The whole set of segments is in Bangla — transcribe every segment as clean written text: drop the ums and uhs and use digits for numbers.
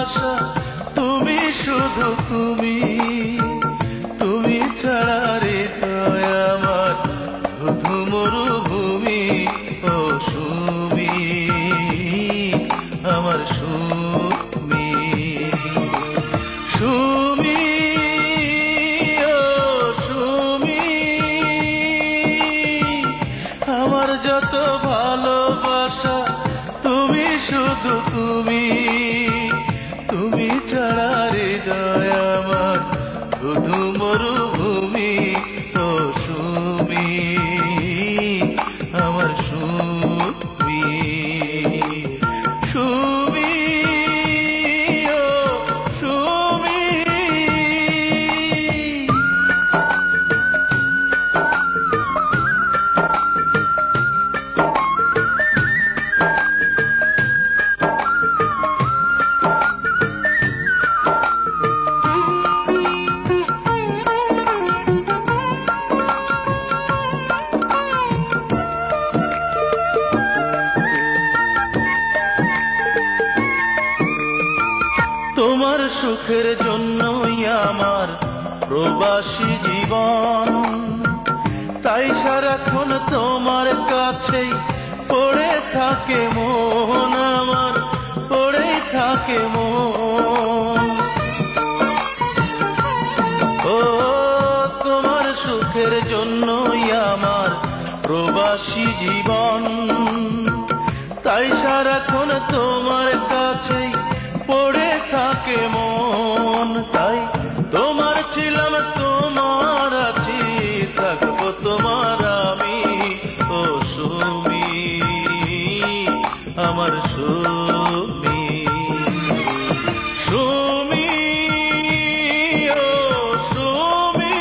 ভালোবাসা তুমি, শুধু তুমি। তুমি ছাড়া হৃদয় আমার শুধু মরুভূমি। ও সুমি, আমার সুমি, সুমি, ও সুমি। আমার যত ভালোবাসা তুমি, শুধু তুমি। তুমি ছাড়া হৃদয় আমার শুধু মরুভূমি। ও সুমি, আমার সুমি, সুমি, ও সুমি। তোমার সুখের জন্যই আমার প্রবাসী জীবন, তাই সারাক্ষণ তোমার কাছেই পড়ে থাকে মন আমার, পড়ে থাকে মন। ও তোমার সুখের জন্যই আমার প্রবাসী জীবন, তাই সারাক্ষণ তোমার কাছেই পড়ে থাকে মন। তাই তোমার ছিলাম, তোমার আছি, থাকবো তোমার আমি। ও সুমি, আমার সুমি, সুমি, ও সুমি।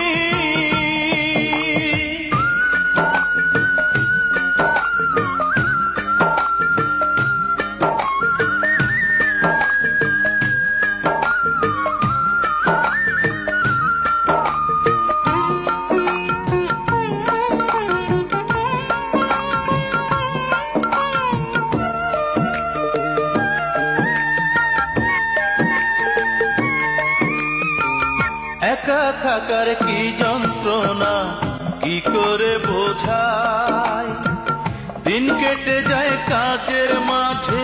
একা থাকার কি যন্ত্রণা কি করে বোঝাই, দিন কেটে যায় কাজের মাঝে,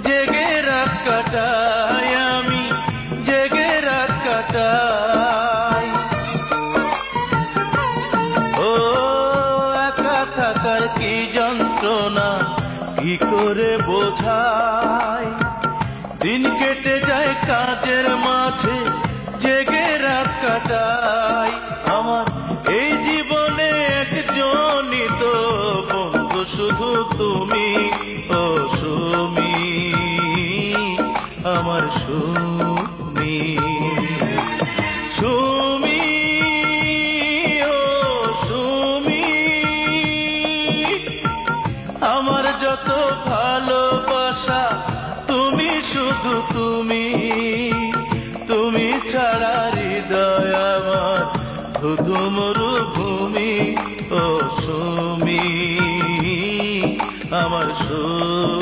জেগে রাত কাটাই আমি, জেগে রাত কাটাই। ও একা থাকার কি যন্ত্রণা কি করে বোঝাই, দিন কেটে যায় কাজের মাঝে, জেগে রাত কাটাই। আমার এই জীবনে একজনই তো বন্ধু, শুধু তুমি। ও সুমি, আমার সুমি, সুমি, ও সুমি। আমার যত ভালোবাসা তুমি, শুধু তুমি। তুমি ছাড়া হৃদয় আমার শুধু মরুভূমি। ও সুমি, আমার সুমি।